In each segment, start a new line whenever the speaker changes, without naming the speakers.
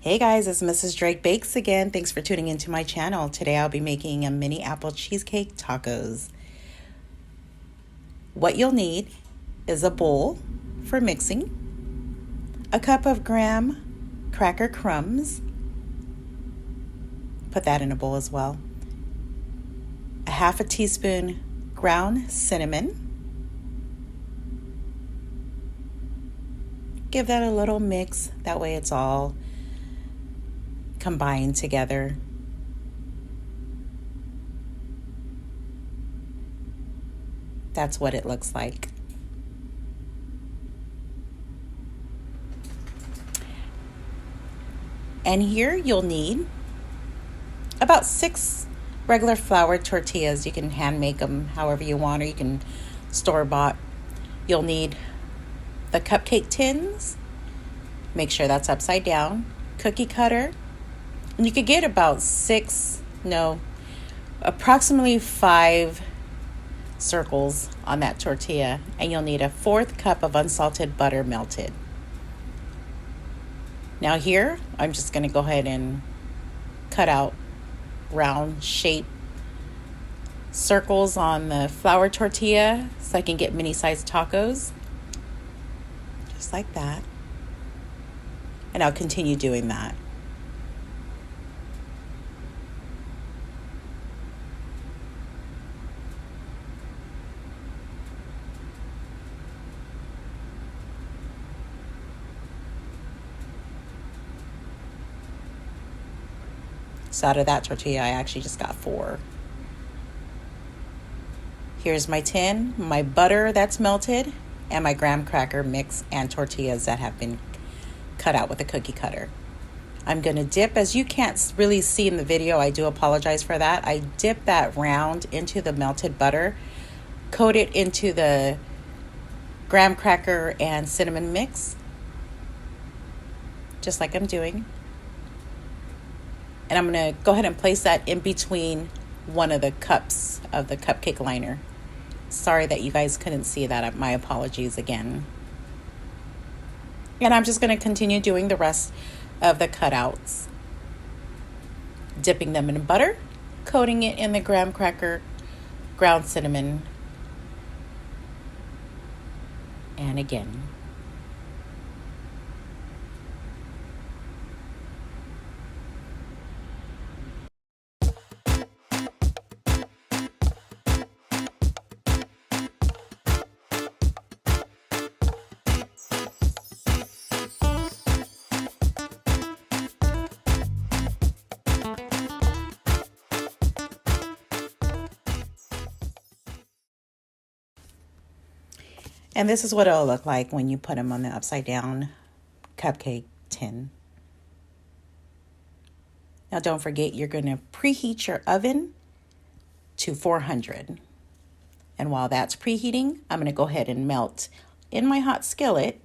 Hey guys, it's Mrs. Drake Bakes again. Thanks for tuning into my channel. Today I'll be making a mini apple cheesecake tacos. What you'll need is a bowl for mixing, a cup of graham cracker crumbs, put that in a bowl as well, a half a teaspoon ground cinnamon, give that a little mix, that way it's all combined together. That's what it looks like. And here you'll need about 6 regular flour tortillas. You can hand make them however you want, or you can store-bought. You'll need the cupcake tins. Make sure that's upside down. Cookie cutter. And you could get about approximately 5 circles on that tortilla. And you'll need a 1/4 cup of unsalted butter melted. Now here, I'm just going to go ahead and cut out round shape circles on the flour tortilla so I can get mini-sized tacos. Just like that. And I'll continue doing that. So out of that tortilla, I actually just got 4. Here's my tin, my butter that's melted, and my graham cracker mix and tortillas that have been cut out with a cookie cutter. I'm going to dip, as you can't really see in the video, I do apologize for that. I dip that round into the melted butter, coat it into the graham cracker and cinnamon mix, just like I'm doing. And I'm going to go ahead and place that in between one of the cups of the cupcake liner. Sorry that you guys couldn't see that. My apologies again. And I'm just going to continue doing the rest of the cutouts. Dipping them in butter, coating it in the graham cracker, ground cinnamon, and again. And this is what it'll look like when you put them on the upside down cupcake tin. Now don't forget, you're going to preheat your oven to 400. And while that's preheating, I'm going to go ahead and melt in my hot skillet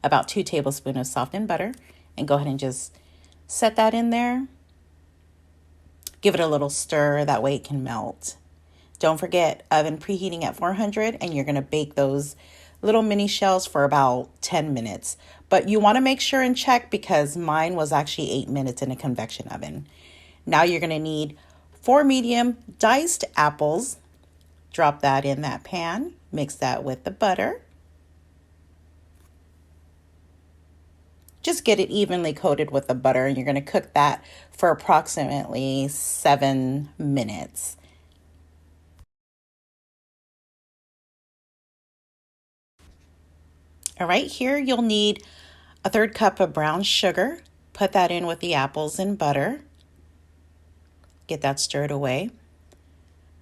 about 2 tablespoons of softened butter, and go ahead and just set that in there. Give it a little stir, that way it can melt. Don't forget, oven preheating at 400, and you're going to bake those little mini shells for about 10 minutes. But you want to make sure and check, because mine was actually 8 minutes in a convection oven. Now you're going to need 4 medium diced apples. Drop that in that pan. Mix that with the butter. Just get it evenly coated with the butter, and you're going to cook that for approximately 7 minutes. All right, here you'll need a 1/3 cup of brown sugar. Put that in with the apples and butter. Get that stirred away.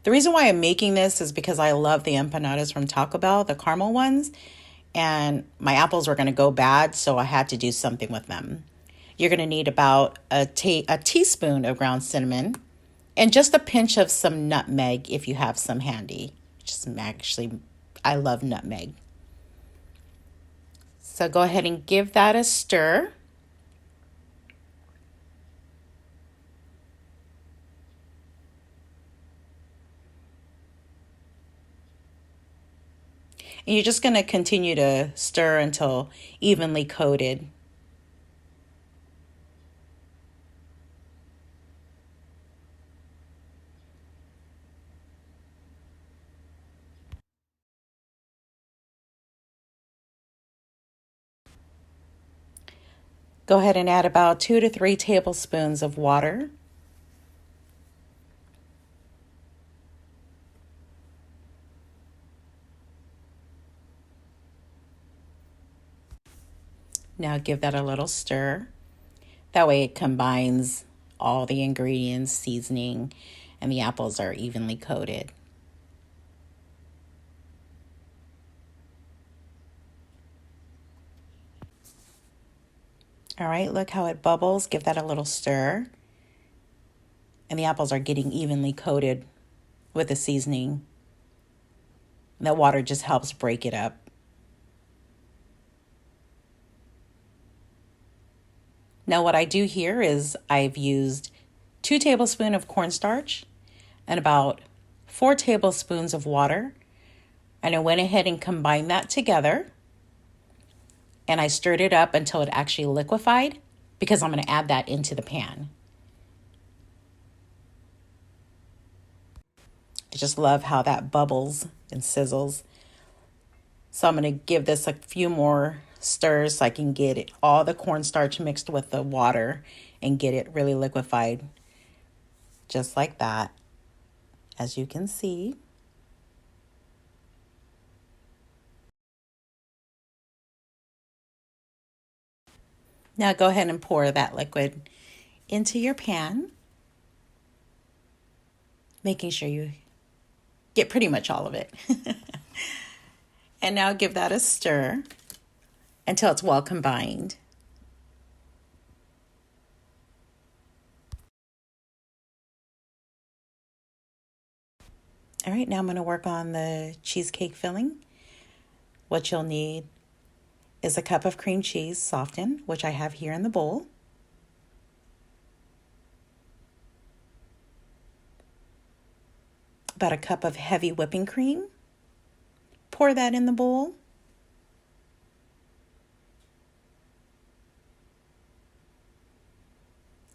The reason why I'm making this is because I love the empanadas from Taco Bell, the caramel ones, and my apples were going to go bad, so I had to do something with them. You're going to need about a teaspoon of ground cinnamon and just a pinch of some nutmeg if you have some handy. I love nutmeg. So go ahead and give that a stir. And you're just going to continue to stir until evenly coated. Go ahead and add about 2 to 3 tablespoons of water. Now give that a little stir. That way it combines all the ingredients, seasoning, and the apples are evenly coated. All right, look how it bubbles. Give that a little stir. And the apples are getting evenly coated with the seasoning. That water just helps break it up. Now what I do here is I've used 2 tablespoons of cornstarch and about 4 tablespoons of water. And I went ahead and combined that together. And I stirred it up until it actually liquefied because I'm going to add that into the pan. I just love how that bubbles and sizzles. So I'm going to give this a few more stirs so I can get it, all the cornstarch mixed with the water and get it really liquefied. Just like that, as you can see. Now go ahead and pour that liquid into your pan, making sure you get pretty much all of it. And now give that a stir until it's well combined. All right, now I'm going to work on the cheesecake filling. What you'll need is a cup of cream cheese softened, which I have here in the bowl. About a cup of heavy whipping cream. Pour that in the bowl.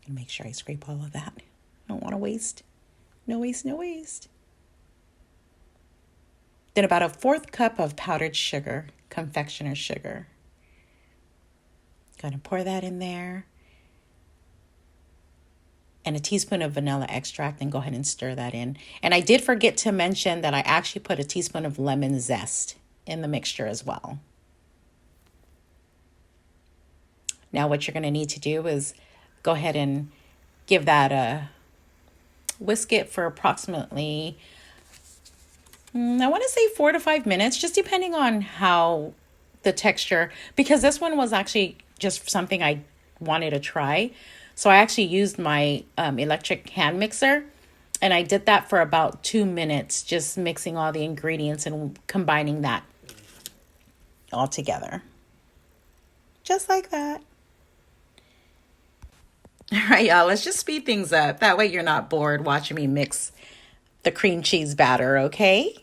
And make sure I scrape all of that. I don't want to waste. No waste, no waste. Then about a 1/4 cup of powdered sugar, confectioner's sugar. Going to pour that in there. And a teaspoon of vanilla extract, and go ahead and stir that in. And I did forget to mention that I actually put a teaspoon of lemon zest in the mixture as well. Now what you're going to need to do is go ahead and give that a whisk it for approximately, I want to say 4 to 5 minutes, just depending on how the texture, because this one was actually just something I wanted to try. So I actually used my electric hand mixer, and I did that for about 2 minutes, just mixing all the ingredients and combining that all together. Just like that. All right, y'all, let's just speed things up. That way you're not bored watching me mix the cream cheese batter, okay?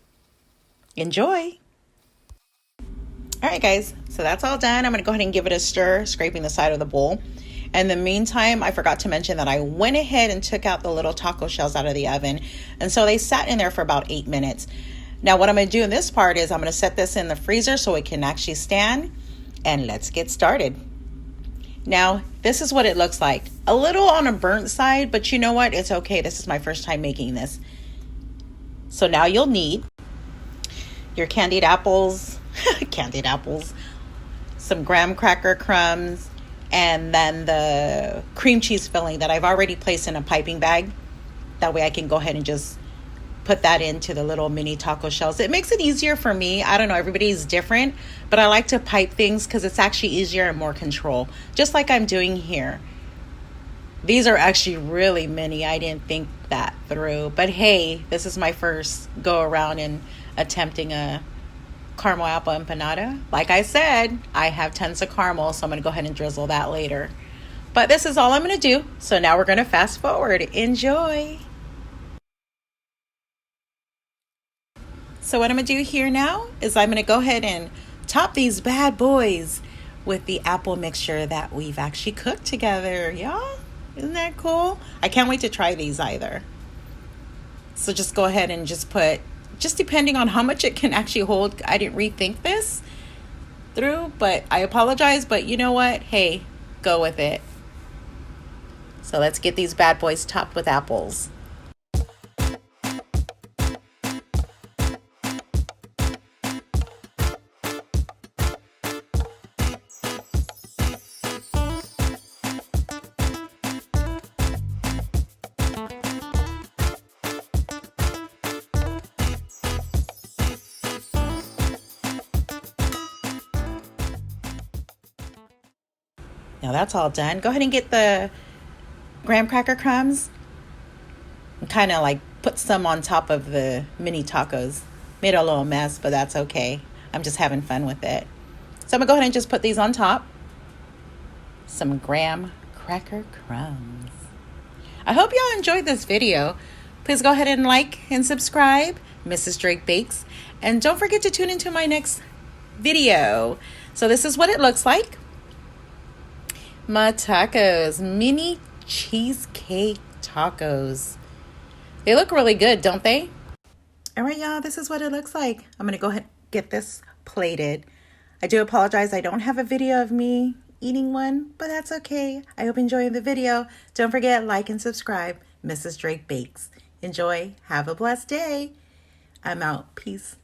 Enjoy. All right, guys, so that's all done. I'm going to go ahead and give it a stir, scraping the side of the bowl. In the meantime, I forgot to mention that I went ahead and took out the little taco shells out of the oven. And so they sat in there for about 8 minutes. Now, what I'm going to do in this part is I'm going to set this in the freezer so it can actually stand. And let's get started. Now, this is what it looks like. A little on a burnt side, but you know what? It's okay. This is my first time making this. So now you'll need your candied apples, some graham cracker crumbs, and then the cream cheese filling that I've already placed in a piping bag. That way I can go ahead and just put that into the little mini taco shells. It makes it easier for me. I don't know, everybody's different, but I like to pipe things because it's actually easier and more control, just like I'm doing here. These are actually really mini. I didn't think that through, but hey, this is my first go around in attempting a caramel apple empanada. Like I said, I have tons of caramel, so I'm going to go ahead and drizzle that later. But this is all I'm going to do. So now we're going to fast forward. Enjoy. So what I'm going to do here now is I'm going to go ahead and top these bad boys with the apple mixture that we've actually cooked together. Y'all, isn't that cool? I can't wait to try these either. So just go ahead and just put, just depending on how much it can actually hold. I didn't rethink this through, but I apologize. But you know what? Hey, go with it. So let's get these bad boys topped with apples. Now that's all done. Go ahead and get the graham cracker crumbs and kind of like put some on top of the mini tacos. Made a little mess, but that's okay. I'm just having fun with it. So I'm gonna go ahead and just put these on top. Some graham cracker crumbs. I hope y'all enjoyed this video. Please go ahead and like and subscribe, Mrs. Drake Bakes. And don't forget to tune into my next video. So this is what it looks like. My tacos, mini cheesecake tacos. They look really good, don't they? All right, y'all, this is what it looks like. I'm gonna go ahead and get this plated. I do apologize, I don't have a video of me eating one, but that's okay. I hope you enjoyed the video. Don't forget, like and subscribe, Mrs. Drake Bakes. Enjoy, have a blessed day. I'm out, peace.